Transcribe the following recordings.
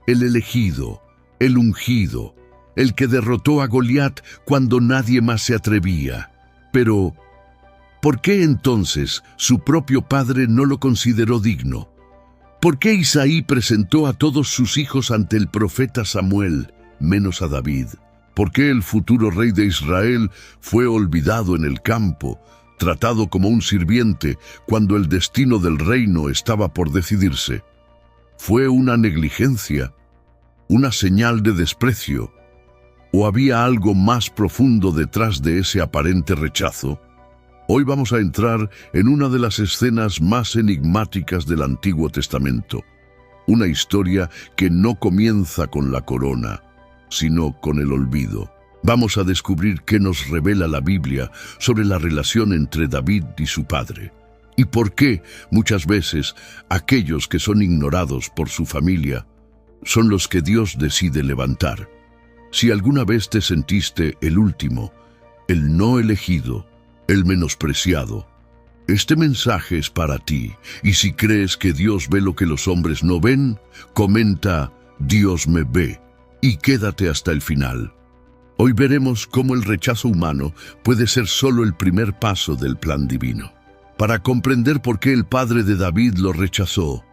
el elegido, el ungido, el que derrotó a Goliat cuando nadie más se atrevía. Pero, ¿por qué entonces su propio padre no lo consideró digno? ¿Por qué Isaí presentó a todos sus hijos ante el profeta Samuel, menos a David? ¿Por qué el futuro rey de Israel fue olvidado en el campo, tratado como un sirviente, cuando el destino del reino estaba por decidirse? ¿Fue una negligencia? ¿Una señal de desprecio? ¿O había algo más profundo detrás de ese aparente rechazo? Hoy vamos a entrar en una de las escenas más enigmáticas del Antiguo Testamento. Una historia que no comienza con la corona, sino con el olvido. Vamos a descubrir qué nos revela la Biblia sobre la relación entre David y su padre. Y por qué, muchas veces, aquellos que son ignorados por su familia son los que Dios decide levantar. Si alguna vez te sentiste el último, el no elegido, el menospreciado, este mensaje es para ti. Y si crees que Dios ve lo que los hombres no ven, comenta: Dios me ve, y quédate hasta el final. Hoy veremos cómo el rechazo humano puede ser solo el primer paso del plan divino. Para comprender por qué el padre de David lo rechazó,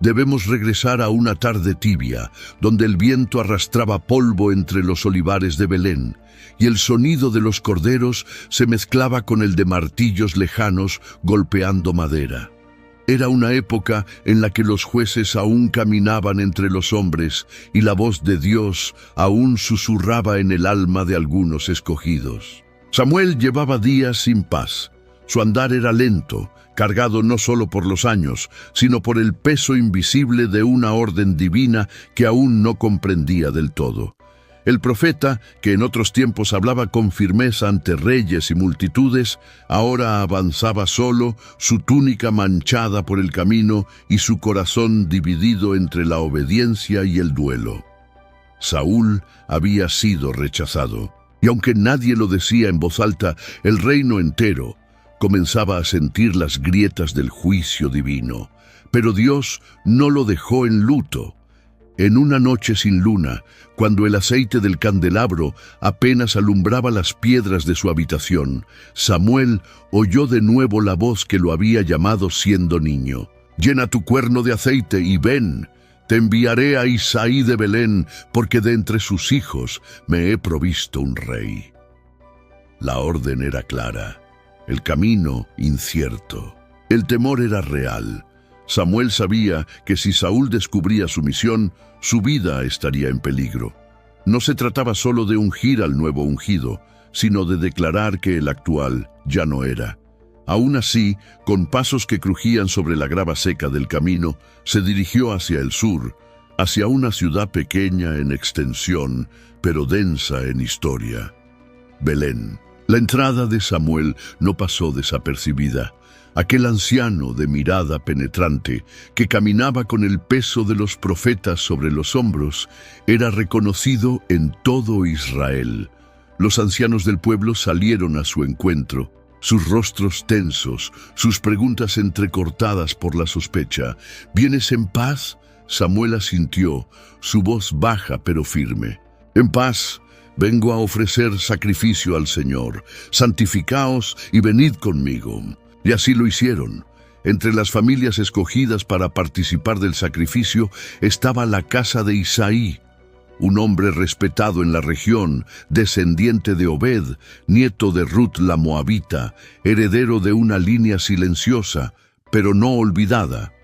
debemos regresar a una tarde tibia, donde el viento arrastraba polvo entre los olivares de Belén, y el sonido de los corderos se mezclaba con el de martillos lejanos golpeando madera. Era una época en la que los jueces aún caminaban entre los hombres y la voz de Dios aún susurraba en el alma de algunos escogidos. Samuel llevaba días sin paz. Su andar era lento, cargado no solo por los años, sino por el peso invisible de una orden divina que aún no comprendía del todo. El profeta, que en otros tiempos hablaba con firmeza ante reyes y multitudes, ahora avanzaba solo, su túnica manchada por el camino y su corazón dividido entre la obediencia y el duelo. Saúl había sido rechazado, y aunque nadie lo decía en voz alta, el reino entero comenzaba a sentir las grietas del juicio divino. Pero Dios no lo dejó en luto. En una noche sin luna, cuando el aceite del candelabro apenas alumbraba las piedras de su habitación, Samuel oyó de nuevo la voz que lo había llamado siendo niño. «Llena tu cuerno de aceite y ven, te enviaré a Isaí de Belén, porque de entre sus hijos me he provisto un rey». La orden era clara. El camino incierto. El temor era real. Samuel sabía que si Saúl descubría su misión, su vida estaría en peligro. No se trataba solo de ungir al nuevo ungido, sino de declarar que el actual ya no era. Aún así, con pasos que crujían sobre la grava seca del camino, se dirigió hacia el sur, hacia una ciudad pequeña en extensión, pero densa en historia: Belén. La entrada de Samuel no pasó desapercibida. Aquel anciano de mirada penetrante, que caminaba con el peso de los profetas sobre los hombros, era reconocido en todo Israel. Los ancianos del pueblo salieron a su encuentro, sus rostros tensos, sus preguntas entrecortadas por la sospecha. «¿Vienes en paz?», Samuel asintió, su voz baja pero firme. «En paz. Vengo a ofrecer sacrificio al Señor. Santificaos y venid conmigo». Y así lo hicieron. Entre las familias escogidas para participar del sacrificio estaba la casa de Isaí, un hombre respetado en la región, descendiente de Obed, nieto de Ruth la Moabita, heredero de una línea silenciosa, pero no olvidada.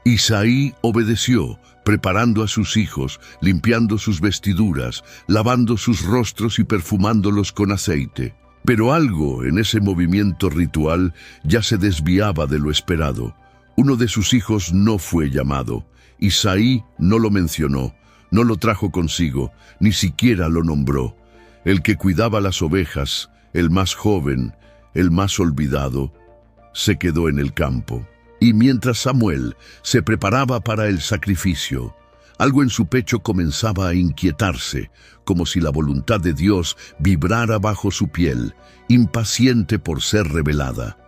Isaí obedeció, preparando a sus hijos, limpiando sus vestiduras, lavando sus rostros y perfumándolos con aceite. Pero algo en ese movimiento ritual ya se desviaba de lo esperado. Uno de sus hijos no fue llamado. Isaí no lo mencionó, no lo trajo consigo, ni siquiera lo nombró. El que cuidaba las ovejas, el más joven, el más olvidado, se quedó en el campo. Y mientras Samuel se preparaba para el sacrificio, algo en su pecho comenzaba a inquietarse, como si la voluntad de Dios vibrara bajo su piel, impaciente por ser revelada.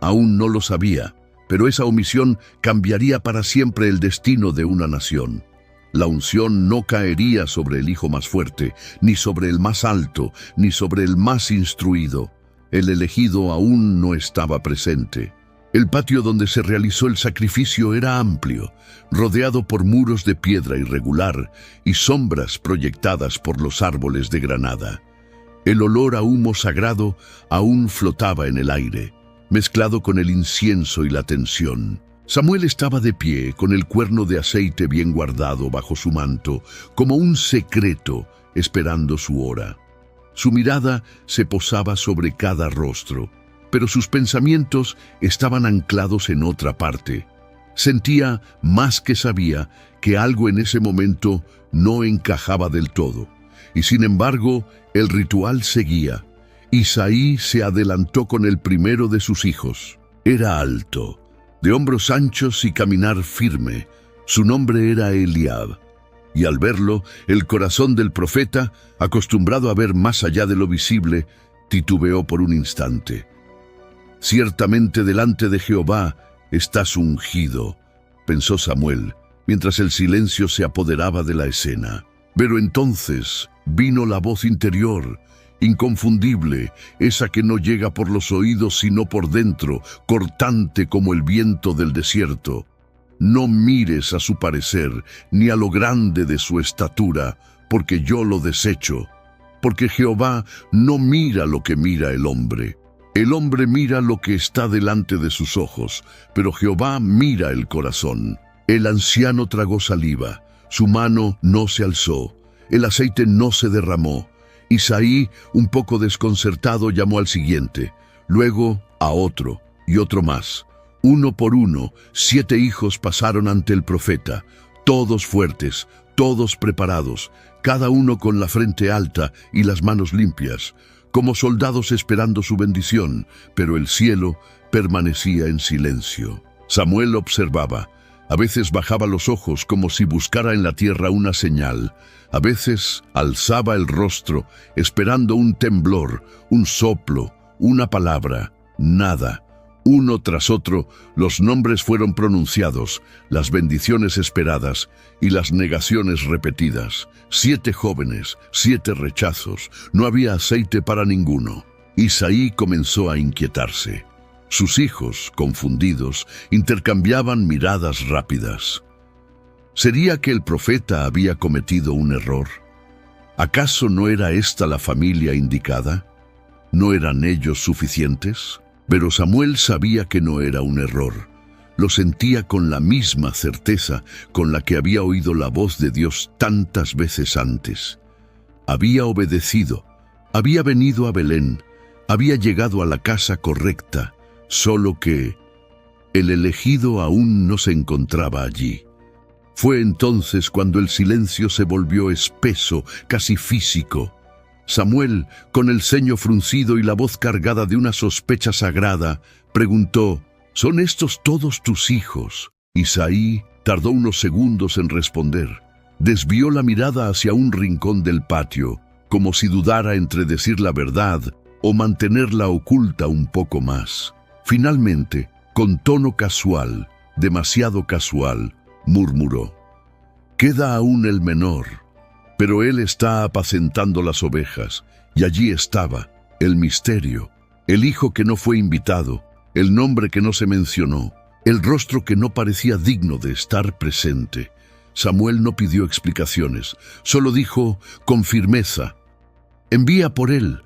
Aún no lo sabía, pero esa omisión cambiaría para siempre el destino de una nación. La unción no caería sobre el hijo más fuerte, ni sobre el más alto, ni sobre el más instruido. El elegido aún no estaba presente. El patio donde se realizó el sacrificio era amplio, rodeado por muros de piedra irregular y sombras proyectadas por los árboles de granada. El olor a humo sagrado aún flotaba en el aire, mezclado con el incienso y la tensión. Samuel estaba de pie, con el cuerno de aceite bien guardado bajo su manto, como un secreto, esperando su hora. Su mirada se posaba sobre cada rostro, pero sus pensamientos estaban anclados en otra parte. Sentía, más que sabía, que algo en ese momento no encajaba del todo. Y sin embargo, el ritual seguía. Isaí se adelantó con el primero de sus hijos. Era alto, de hombros anchos y caminar firme. Su nombre era Eliab. Y al verlo, el corazón del profeta, acostumbrado a ver más allá de lo visible, titubeó por un instante. «Ciertamente delante de Jehová estás ungido», pensó Samuel, mientras el silencio se apoderaba de la escena. Pero entonces vino la voz interior, inconfundible, esa que no llega por los oídos sino por dentro, cortante como el viento del desierto. «No mires a su parecer, ni a lo grande de su estatura, porque yo lo desecho. Porque Jehová no mira lo que mira el hombre. El hombre mira lo que está delante de sus ojos, pero Jehová mira el corazón». El anciano tragó saliva, su mano no se alzó, el aceite no se derramó. Isaí, un poco desconcertado, llamó al siguiente, luego a otro y otro más. Uno por uno, 7 hijos pasaron ante el profeta, todos fuertes, todos preparados, cada uno con la frente alta y las manos limpias, como soldados esperando su bendición, pero el cielo permanecía en silencio. Samuel observaba. A veces bajaba los ojos como si buscara en la tierra una señal. A veces alzaba el rostro, esperando un temblor, un soplo, una palabra. Nada. Uno tras otro, los nombres fueron pronunciados, las bendiciones esperadas y las negaciones repetidas. 7 jóvenes, 7 rechazos. No había aceite para ninguno. Isaí comenzó a inquietarse. Sus hijos, confundidos, intercambiaban miradas rápidas. ¿Sería que el profeta había cometido un error? ¿Acaso no era esta la familia indicada? ¿No eran ellos suficientes? Pero Samuel sabía que no era un error. Lo sentía con la misma certeza con la que había oído la voz de Dios tantas veces antes. Había obedecido, había venido a Belén, había llegado a la casa correcta, solo que el elegido aún no se encontraba allí. Fue entonces cuando el silencio se volvió espeso, casi físico. Samuel, con el ceño fruncido y la voz cargada de una sospecha sagrada, preguntó, «¿Son estos todos tus hijos?» Isaí tardó unos segundos en responder. Desvió la mirada hacia un rincón del patio, como si dudara entre decir la verdad o mantenerla oculta un poco más. Finalmente, con tono casual, demasiado casual, murmuró, «Queda aún el menor, pero él está apacentando las ovejas». Y allí estaba, el misterio, el hijo que no fue invitado, el nombre que no se mencionó, el rostro que no parecía digno de estar presente. Samuel no pidió explicaciones, solo dijo con firmeza, «Envía por él,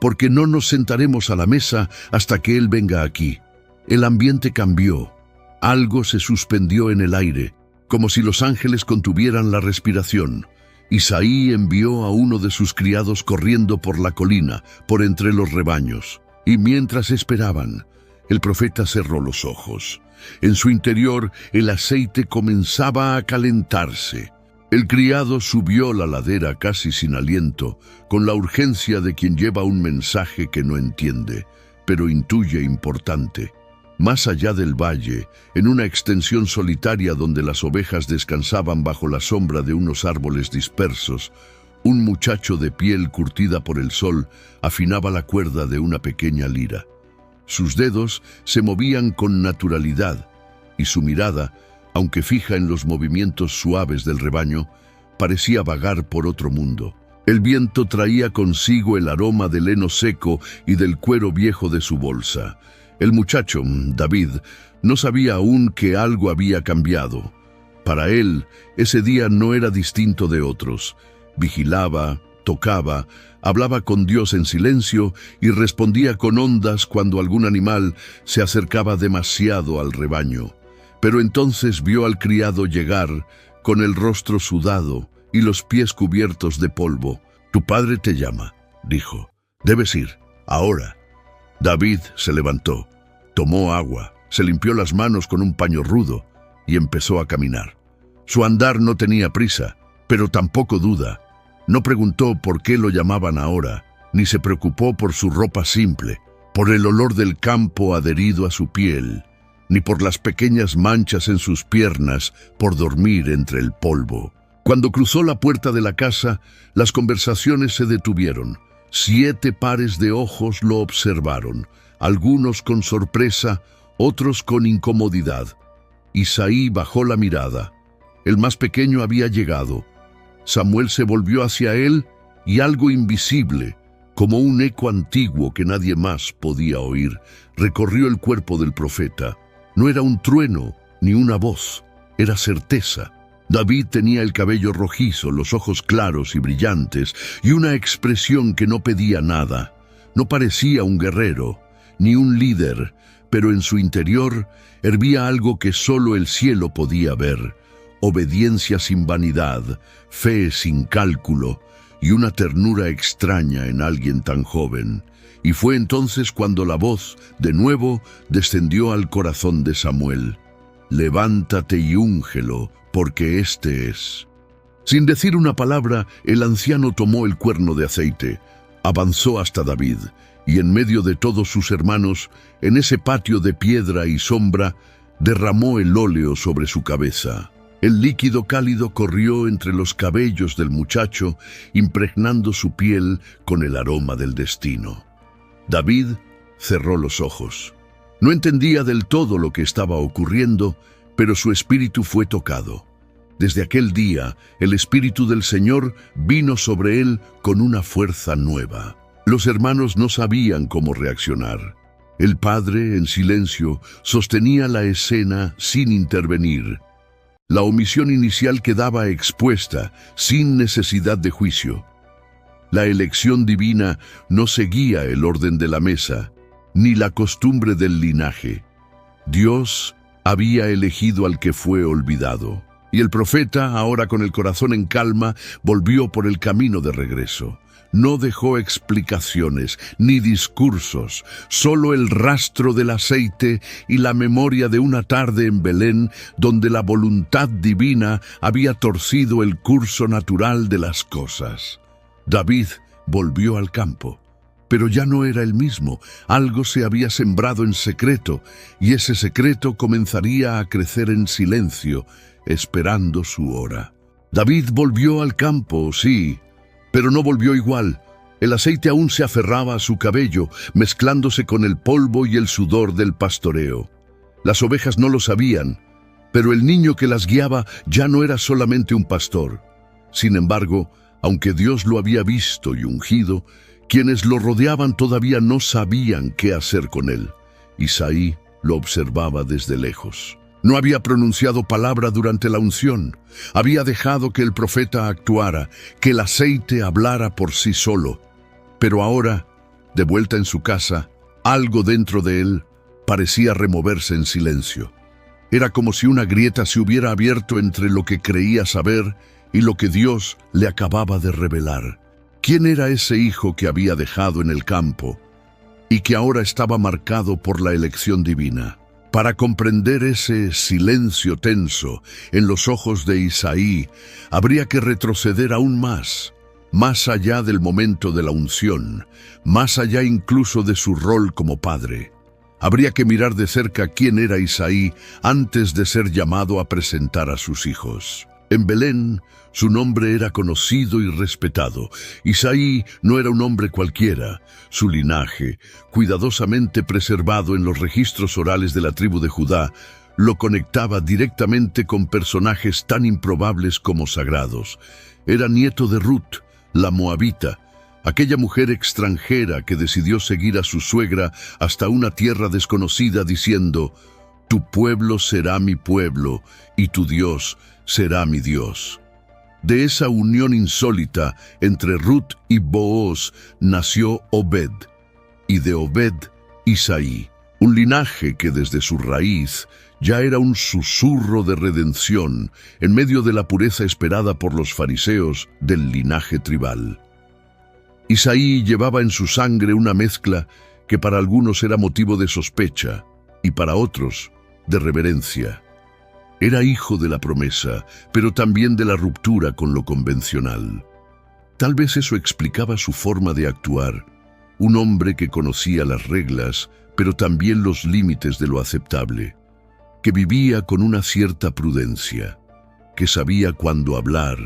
porque no nos sentaremos a la mesa hasta que él venga aquí». El ambiente cambió. Algo se suspendió en el aire, como si los ángeles contuvieran la respiración. Isaí envió a uno de sus criados corriendo por la colina, por entre los rebaños. Y mientras esperaban, el profeta cerró los ojos. En su interior, el aceite comenzaba a calentarse. El criado subió la ladera casi sin aliento, con la urgencia de quien lleva un mensaje que no entiende, pero intuye importante. Más allá del valle, en una extensión solitaria donde las ovejas descansaban bajo la sombra de unos árboles dispersos, un muchacho de piel curtida por el sol afinaba la cuerda de una pequeña lira. Sus dedos se movían con naturalidad y su mirada, aunque fija en los movimientos suaves del rebaño, parecía vagar por otro mundo. El viento traía consigo el aroma del heno seco y del cuero viejo de su bolsa. El muchacho, David, no sabía aún que algo había cambiado. Para él, ese día no era distinto de otros. Vigilaba, tocaba, hablaba con Dios en silencio y respondía con ondas cuando algún animal se acercaba demasiado al rebaño. Pero entonces vio al criado llegar, con el rostro sudado y los pies cubiertos de polvo. «Tu padre te llama», dijo. «Debes ir, ahora». David se levantó, tomó agua, se limpió las manos con un paño rudo y empezó a caminar. Su andar no tenía prisa, pero tampoco duda. No preguntó por qué lo llamaban ahora, ni se preocupó por su ropa simple, por el olor del campo adherido a su piel, ni por las pequeñas manchas en sus piernas por dormir entre el polvo. Cuando cruzó la puerta de la casa, las conversaciones se detuvieron. 7 pares de ojos lo observaron, algunos con sorpresa, otros con incomodidad. Isaí bajó la mirada. El más pequeño había llegado. Samuel se volvió hacia él y algo invisible, como un eco antiguo que nadie más podía oír, recorrió el cuerpo del profeta. No era un trueno ni una voz, era certeza. David tenía el cabello rojizo, los ojos claros y brillantes, y una expresión que no pedía nada. No parecía un guerrero, ni un líder, pero en su interior hervía algo que solo el cielo podía ver: obediencia sin vanidad, fe sin cálculo, y una ternura extraña en alguien tan joven. Y fue entonces cuando la voz, de nuevo, descendió al corazón de Samuel. «Levántate y úngelo, porque este es». Sin decir una palabra, el anciano tomó el cuerno de aceite, avanzó hasta David, y en medio de todos sus hermanos, en ese patio de piedra y sombra, derramó el óleo sobre su cabeza. El líquido cálido corrió entre los cabellos del muchacho, impregnando su piel con el aroma del destino. David cerró los ojos. No entendía del todo lo que estaba ocurriendo, pero su espíritu fue tocado. Desde aquel día, el Espíritu del Señor vino sobre él con una fuerza nueva. Los hermanos no sabían cómo reaccionar. El padre, en silencio, sostenía la escena sin intervenir. La omisión inicial quedaba expuesta, sin necesidad de juicio. La elección divina no seguía el orden de la mesa, ni la costumbre del linaje. Dios había elegido al que fue olvidado, y el profeta, ahora con el corazón en calma, volvió por el camino de regreso. No dejó explicaciones ni discursos, solo el rastro del aceite y la memoria de una tarde en Belén donde la voluntad divina había torcido el curso natural de las cosas. David volvió al campo, pero ya no era el mismo. Algo se había sembrado en secreto, y ese secreto comenzaría a crecer en silencio, esperando su hora. David volvió al campo, sí, pero no volvió igual. El aceite aún se aferraba a su cabello, mezclándose con el polvo y el sudor del pastoreo. Las ovejas no lo sabían, pero el niño que las guiaba ya no era solamente un pastor. Sin embargo, aunque Dios lo había visto y ungido, quienes lo rodeaban todavía no sabían qué hacer con él. Isaí lo observaba desde lejos. No había pronunciado palabra durante la unción. Había dejado que el profeta actuara, que el aceite hablara por sí solo. Pero ahora, de vuelta en su casa, algo dentro de él parecía removerse en silencio. Era como si una grieta se hubiera abierto entre lo que creía saber y lo que Dios le acababa de revelar. ¿Quién era ese hijo que había dejado en el campo y que ahora estaba marcado por la elección divina? Para comprender ese silencio tenso en los ojos de Isaí, habría que retroceder aún más allá del momento de la unción, más allá incluso de su rol como padre. Habría que mirar de cerca quién era Isaí antes de ser llamado a presentar a sus hijos. En Belén, su nombre era conocido y respetado. Isaí no era un hombre cualquiera. Su linaje, cuidadosamente preservado en los registros orales de la tribu de Judá, lo conectaba directamente con personajes tan improbables como sagrados. Era nieto de Ruth, la moabita, aquella mujer extranjera que decidió seguir a su suegra hasta una tierra desconocida diciendo: «Tu pueblo será mi pueblo y tu Dios será mi Dios». De esa unión insólita entre Ruth y Booz nació Obed, y de Obed, Isaí, un linaje que desde su raíz ya era un susurro de redención en medio de la pureza esperada por los fariseos del linaje tribal. Isaí llevaba en su sangre una mezcla que para algunos era motivo de sospecha y para otros de reverencia. Era hijo de la promesa, pero también de la ruptura con lo convencional. Tal vez eso explicaba su forma de actuar, un hombre que conocía las reglas, pero también los límites de lo aceptable, que vivía con una cierta prudencia, que sabía cuándo hablar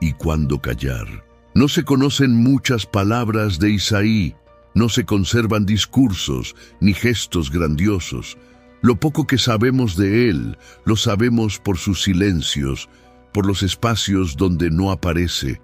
y cuándo callar. No se conocen muchas palabras de Isaí, no se conservan discursos ni gestos grandiosos. Lo poco que sabemos de él, lo sabemos por sus silencios, por los espacios donde no aparece,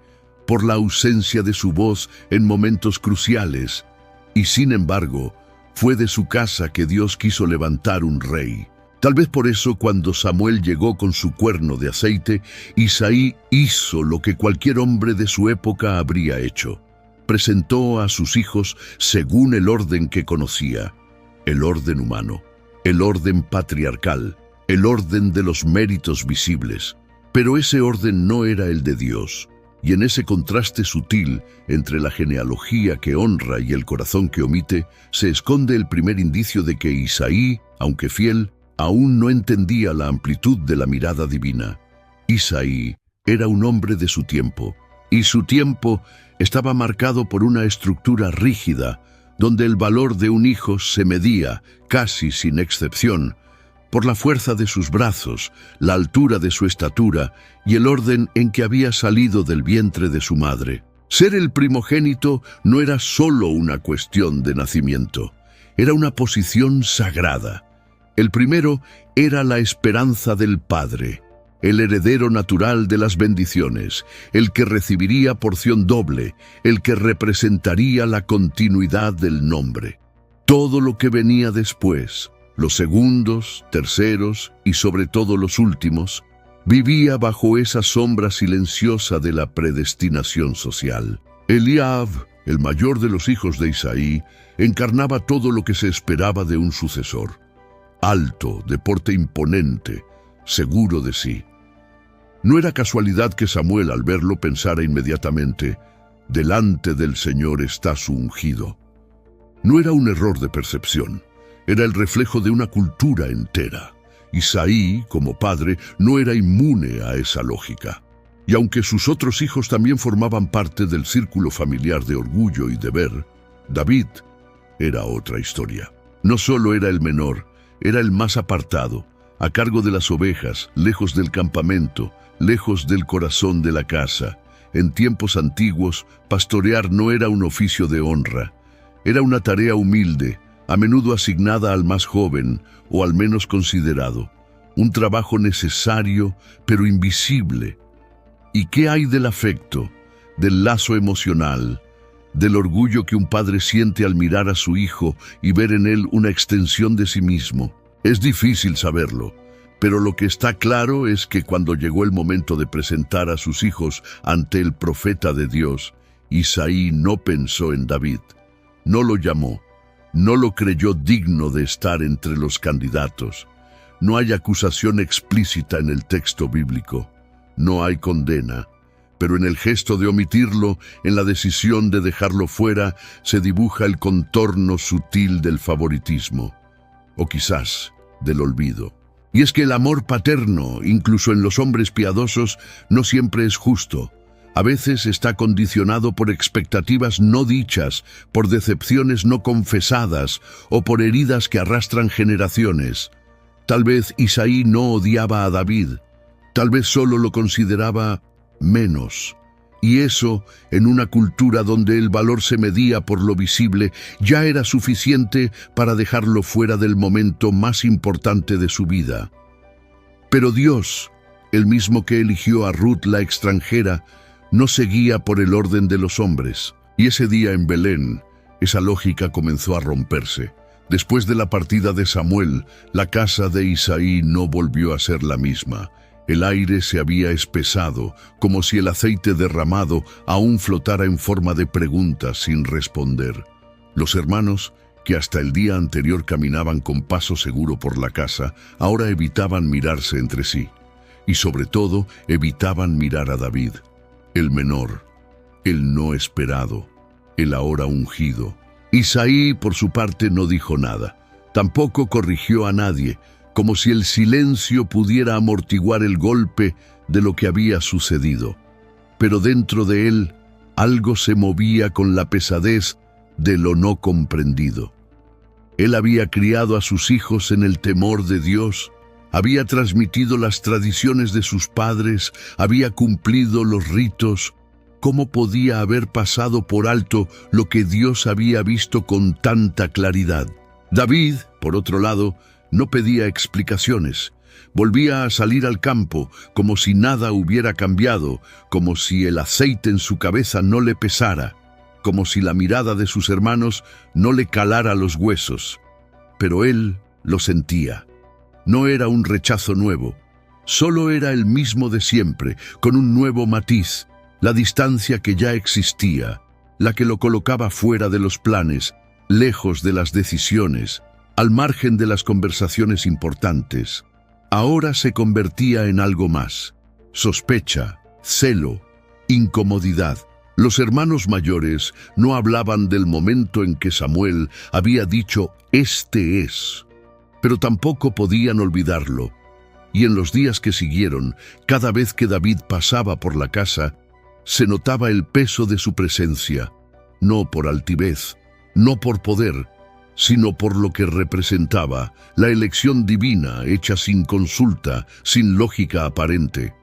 por la ausencia de su voz en momentos cruciales. Y sin embargo, fue de su casa que Dios quiso levantar un rey. Tal vez por eso cuando Samuel llegó con su cuerno de aceite, Isaí hizo lo que cualquier hombre de su época habría hecho. Presentó a sus hijos según el orden que conocía, el orden humano, el orden patriarcal, el orden de los méritos visibles. Pero ese orden no era el de Dios, y en ese contraste sutil entre la genealogía que honra y el corazón que omite, se esconde el primer indicio de que Isaí, aunque fiel, aún no entendía la amplitud de la mirada divina. Isaí era un hombre de su tiempo, y su tiempo estaba marcado por una estructura rígida, donde el valor de un hijo se medía, casi sin excepción, por la fuerza de sus brazos, la altura de su estatura y el orden en que había salido del vientre de su madre. Ser el primogénito no era solo una cuestión de nacimiento, era una posición sagrada. El primero era la esperanza del Padre, el heredero natural de las bendiciones, el que recibiría porción doble, el que representaría la continuidad del nombre. Todo lo que venía después, los segundos, terceros y sobre todo los últimos, vivía bajo esa sombra silenciosa de la predestinación social. Eliab, el mayor de los hijos de Isaí, encarnaba todo lo que se esperaba de un sucesor. Alto, de porte imponente, seguro de sí. No era casualidad que Samuel al verlo pensara inmediatamente: delante del Señor está su ungido. No era un error de percepción, era el reflejo de una cultura entera. Isaí, como padre, no era inmune a esa lógica. Y aunque sus otros hijos también formaban parte del círculo familiar de orgullo y deber, David era otra historia. No solo era el menor, era el más apartado, a cargo de las ovejas, lejos del campamento, lejos del corazón de la casa. En tiempos antiguos, pastorear no era un oficio de honra. Era una tarea humilde, a menudo asignada al más joven o al menos considerado. Un trabajo necesario, pero invisible. ¿Y qué hay del afecto, del lazo emocional, del orgullo que un padre siente al mirar a su hijo y ver en él una extensión de sí mismo? Es difícil saberlo, pero lo que está claro es que cuando llegó el momento de presentar a sus hijos ante el profeta de Dios, Isaí no pensó en David, no lo llamó, no lo creyó digno de estar entre los candidatos. No hay acusación explícita en el texto bíblico, no hay condena, pero en el gesto de omitirlo, en la decisión de dejarlo fuera, se dibuja el contorno sutil del favoritismo, o quizás del olvido. Y es que el amor paterno, incluso en los hombres piadosos, no siempre es justo. A veces está condicionado por expectativas no dichas, por decepciones no confesadas o por heridas que arrastran generaciones. Tal vez Isaí no odiaba a David, tal vez solo lo consideraba menos. Y eso, en una cultura donde el valor se medía por lo visible, ya era suficiente para dejarlo fuera del momento más importante de su vida. Pero Dios, el mismo que eligió a Ruth la extranjera, no seguía por el orden de los hombres. Y ese día en Belén, esa lógica comenzó a romperse. Después de la partida de Samuel, la casa de Isaí no volvió a ser la misma. El aire se había espesado, como si el aceite derramado aún flotara en forma de preguntas sin responder. Los hermanos, que hasta el día anterior caminaban con paso seguro por la casa, ahora evitaban mirarse entre sí. Y sobre todo, evitaban mirar a David, el menor, el no esperado, el ahora ungido. Isaí, por su parte, no dijo nada. Tampoco corrigió a nadie, como si el silencio pudiera amortiguar el golpe de lo que había sucedido. Pero dentro de él, algo se movía con la pesadez de lo no comprendido. Él había criado a sus hijos en el temor de Dios, había transmitido las tradiciones de sus padres, había cumplido los ritos. ¿Cómo podía haber pasado por alto lo que Dios había visto con tanta claridad? David, por otro lado, no pedía explicaciones. Volvía a salir al campo, como si nada hubiera cambiado, como si el aceite en su cabeza no le pesara, como si la mirada de sus hermanos no le calara los huesos. Pero él lo sentía. No era un rechazo nuevo, solo era el mismo de siempre, con un nuevo matiz, la distancia que ya existía, la que lo colocaba fuera de los planes, lejos de las decisiones, al margen de las conversaciones importantes. Ahora se convertía en algo más: sospecha, celo, incomodidad. Los hermanos mayores no hablaban del momento en que Samuel había dicho «este es», pero tampoco podían olvidarlo. Y en los días que siguieron, cada vez que David pasaba por la casa, se notaba el peso de su presencia, no por altivez, no por poder, sino por lo que representaba, la elección divina hecha sin consulta, sin lógica aparente.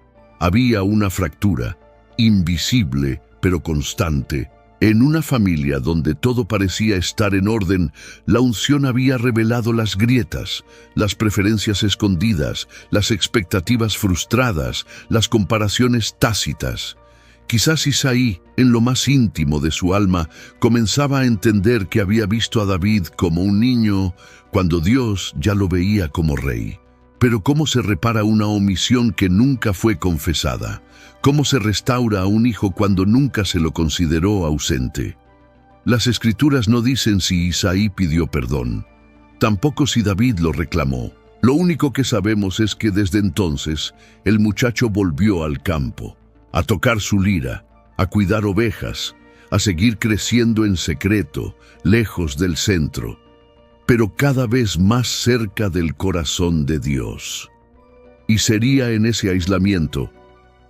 Había una fractura, invisible pero constante. En una familia donde todo parecía estar en orden, la unción había revelado las grietas, las preferencias escondidas, las expectativas frustradas, las comparaciones tácitas. Quizás Isaí, en lo más íntimo de su alma, comenzaba a entender que había visto a David como un niño cuando Dios ya lo veía como rey. Pero ¿cómo se repara una omisión que nunca fue confesada? ¿Cómo se restaura a un hijo cuando nunca se lo consideró ausente? Las Escrituras no dicen si Isaí pidió perdón, tampoco si David lo reclamó. Lo único que sabemos es que desde entonces el muchacho volvió al campo, a tocar su lira, a cuidar ovejas, a seguir creciendo en secreto, lejos del centro, pero cada vez más cerca del corazón de Dios. Y sería en ese aislamiento,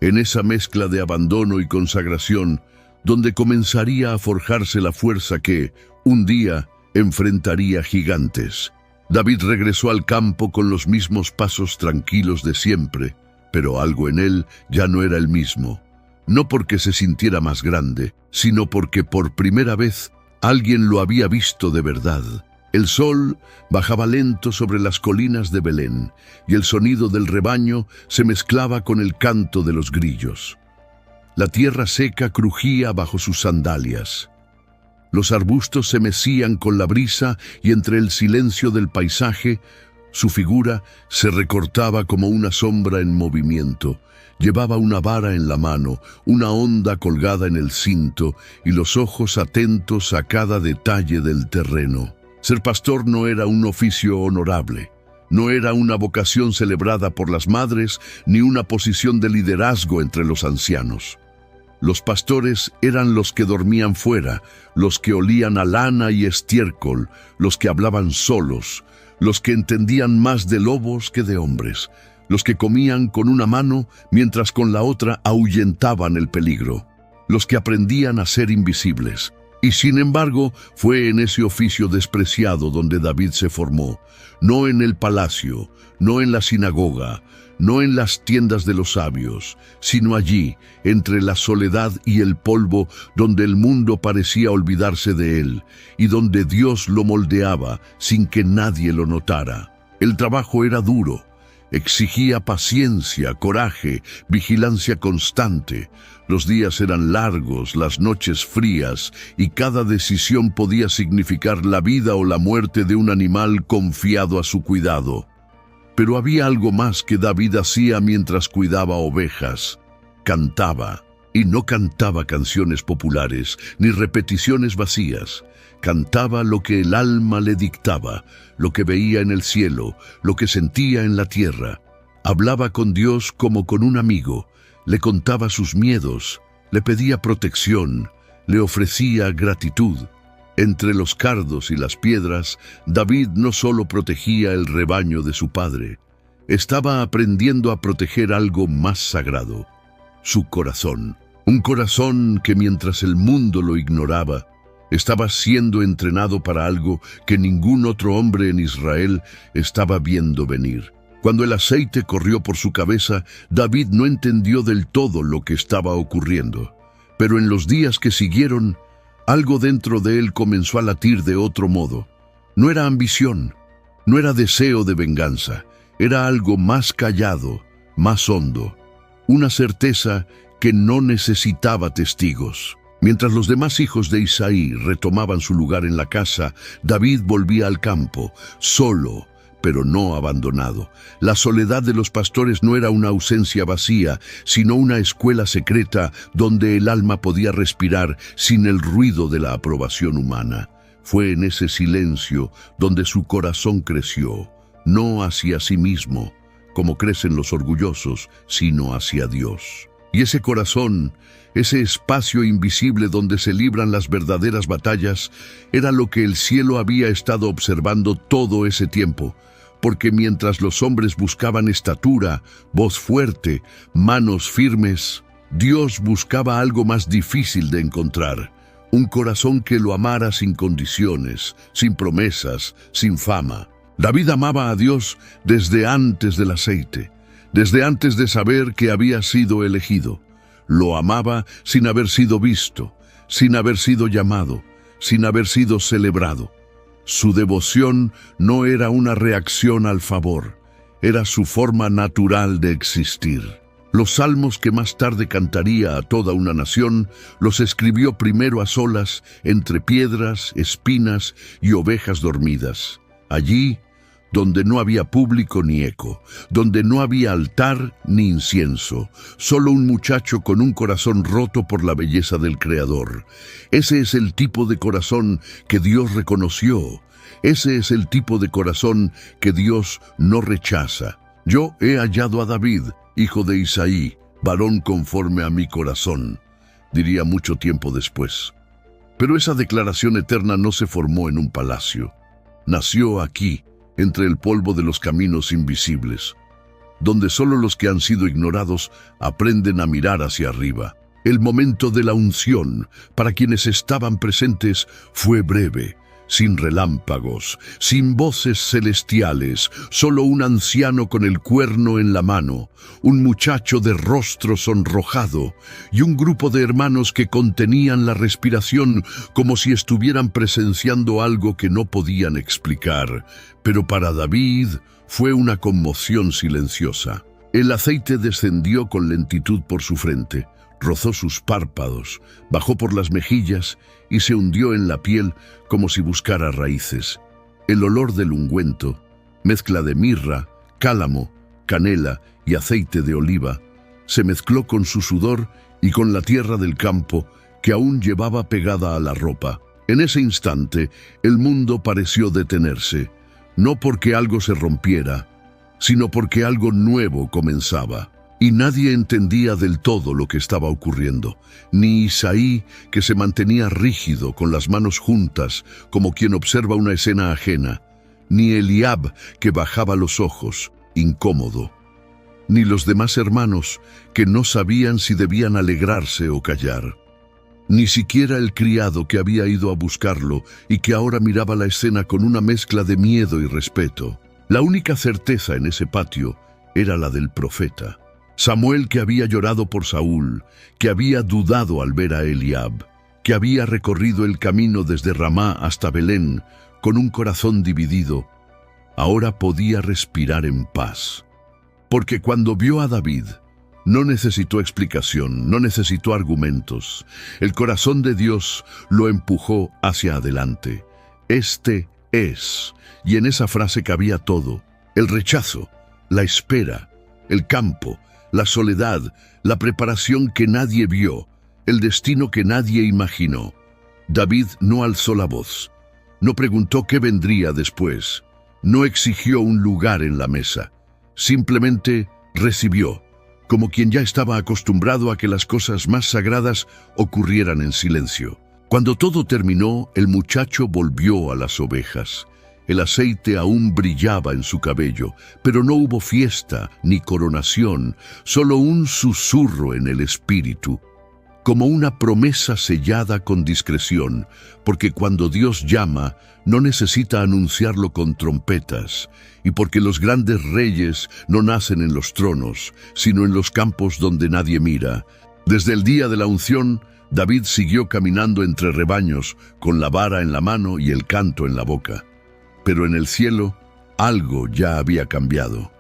en esa mezcla de abandono y consagración, donde comenzaría a forjarse la fuerza que, un día, enfrentaría gigantes. David regresó al campo con los mismos pasos tranquilos de siempre, pero algo en él ya no era el mismo. No porque se sintiera más grande, sino porque por primera vez alguien lo había visto de verdad. El sol bajaba lento sobre las colinas de Belén, y el sonido del rebaño se mezclaba con el canto de los grillos. La tierra seca crujía bajo sus sandalias. Los arbustos se mecían con la brisa y entre el silencio del paisaje, su figura se recortaba como una sombra en movimiento. Llevaba una vara en la mano, una honda colgada en el cinto y los ojos atentos a cada detalle del terreno. Ser pastor no era un oficio honorable, no era una vocación celebrada por las madres ni una posición de liderazgo entre los ancianos. Los pastores eran los que dormían fuera, los que olían a lana y estiércol, los que hablaban solos, los que entendían más de lobos que de hombres, los que comían con una mano mientras con la otra ahuyentaban el peligro, los que aprendían a ser invisibles. Y sin embargo, fue en ese oficio despreciado donde David se formó, no en el palacio, no en la sinagoga, no en las tiendas de los sabios, sino allí, entre la soledad y el polvo, donde el mundo parecía olvidarse de él, y donde Dios lo moldeaba sin que nadie lo notara. El trabajo era duro, Exigía paciencia, coraje, vigilancia constante. Los días eran largos, las noches frías, y cada decisión podía significar la vida o la muerte de un animal confiado a su cuidado. Pero había algo más que David hacía mientras cuidaba ovejas. Cantaba, y no cantaba canciones populares, ni repeticiones vacías. Cantaba lo que el alma le dictaba, lo que veía en el cielo, lo que sentía en la tierra. Hablaba con Dios como con un amigo, le contaba sus miedos, le pedía protección, le ofrecía gratitud. Entre los cardos y las piedras, David no solo protegía el rebaño de su padre, estaba aprendiendo a proteger algo más sagrado, su corazón. Un corazón que mientras el mundo lo ignoraba, estaba siendo entrenado para algo que ningún otro hombre en Israel estaba viendo venir. Cuando el aceite corrió por su cabeza, David no entendió del todo lo que estaba ocurriendo. Pero en los días que siguieron, algo dentro de él comenzó a latir de otro modo. No era ambición, no era deseo de venganza, era algo más callado, más hondo. Una certeza que no necesitaba testigos. Mientras los demás hijos de Isaí retomaban su lugar en la casa, David volvía al campo, solo, pero no abandonado. La soledad de los pastores no era una ausencia vacía, sino una escuela secreta donde el alma podía respirar sin el ruido de la aprobación humana. Fue en ese silencio donde su corazón creció, no hacia sí mismo, como crecen los orgullosos, sino hacia Dios. Y ese corazón, ese espacio invisible donde se libran las verdaderas batallas, era lo que el cielo había estado observando todo ese tiempo, porque mientras los hombres buscaban estatura, voz fuerte, manos firmes, Dios buscaba algo más difícil de encontrar, un corazón que lo amara sin condiciones, sin promesas, sin fama. David amaba a Dios desde antes del aceite, desde antes de saber que había sido elegido. Lo amaba sin haber sido visto, sin haber sido llamado, sin haber sido celebrado. Su devoción no era una reacción al favor, era su forma natural de existir. Los salmos que más tarde cantaría a toda una nación, los escribió primero a solas, entre piedras, espinas y ovejas dormidas. Allí, donde no había público ni eco, donde no había altar ni incienso, solo un muchacho con un corazón roto por la belleza del Creador. Ese es el tipo de corazón que Dios reconoció. Ese es el tipo de corazón que Dios no rechaza. Yo he hallado a David, hijo de Isaí, varón conforme a mi corazón, diría mucho tiempo después. Pero esa declaración eterna no se formó en un palacio. Nació aquí, entre el polvo de los caminos invisibles, donde solo los que han sido ignorados aprenden a mirar hacia arriba. El momento de la unción, para quienes estaban presentes, fue breve, sin relámpagos, sin voces celestiales, solo un anciano con el cuerno en la mano, un muchacho de rostro sonrojado y un grupo de hermanos que contenían la respiración como si estuvieran presenciando algo que no podían explicar. Pero para David fue una conmoción silenciosa. El aceite descendió con lentitud por su frente, rozó sus párpados, bajó por las mejillas y se hundió en la piel como si buscara raíces. El olor del ungüento, mezcla de mirra, cálamo, canela y aceite de oliva, se mezcló con su sudor y con la tierra del campo que aún llevaba pegada a la ropa. En ese instante, el mundo pareció detenerse, no porque algo se rompiera, sino porque algo nuevo comenzaba. Y nadie entendía del todo lo que estaba ocurriendo, ni Isaí, que se mantenía rígido con las manos juntas como quien observa una escena ajena, ni Eliab, que bajaba los ojos, incómodo, ni los demás hermanos, que no sabían si debían alegrarse o callar. Ni siquiera el criado que había ido a buscarlo y que ahora miraba la escena con una mezcla de miedo y respeto. La única certeza en ese patio era la del profeta. Samuel, que había llorado por Saúl, que había dudado al ver a Eliab, que había recorrido el camino desde Ramá hasta Belén con un corazón dividido, ahora podía respirar en paz. Porque cuando vio a David, no necesitó explicación, no necesitó argumentos. El corazón de Dios lo empujó hacia adelante. Este es, y en esa frase cabía todo: el rechazo, la espera, el campo, la soledad, la preparación que nadie vio, el destino que nadie imaginó. David no alzó la voz, no preguntó qué vendría después, no exigió un lugar en la mesa, simplemente recibió, como quien ya estaba acostumbrado a que las cosas más sagradas ocurrieran en silencio. Cuando todo terminó, el muchacho volvió a las ovejas. El aceite aún brillaba en su cabello, pero no hubo fiesta ni coronación, solo un susurro en el espíritu, como una promesa sellada con discreción, porque cuando Dios llama, no necesita anunciarlo con trompetas, y porque los grandes reyes no nacen en los tronos, sino en los campos donde nadie mira. Desde el día de la unción, David siguió caminando entre rebaños, con la vara en la mano y el canto en la boca. Pero en el cielo, algo ya había cambiado.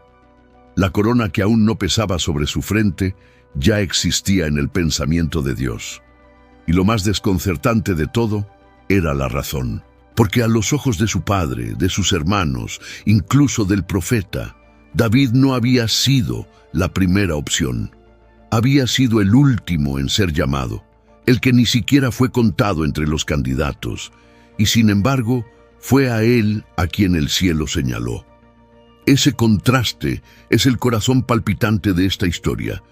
La corona que aún no pesaba sobre su frente, ya existía en el pensamiento de Dios. Y lo más desconcertante de todo era la razón. Porque a los ojos de su padre, de sus hermanos, incluso del profeta, David no había sido la primera opción. Había sido el último en ser llamado, el que ni siquiera fue contado entre los candidatos, y sin embargo, fue a él a quien el cielo señaló. Ese contraste es el corazón palpitante de esta historia.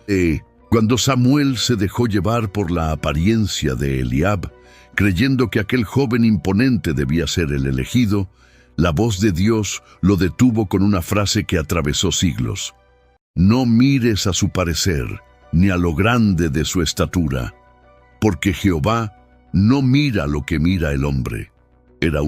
Cuando Samuel se dejó llevar por la apariencia de Eliab, creyendo que aquel joven imponente debía ser el elegido, la voz de Dios lo detuvo con una frase que atravesó siglos: no mires a su parecer, ni a lo grande de su estatura, porque Jehová no mira lo que mira el hombre.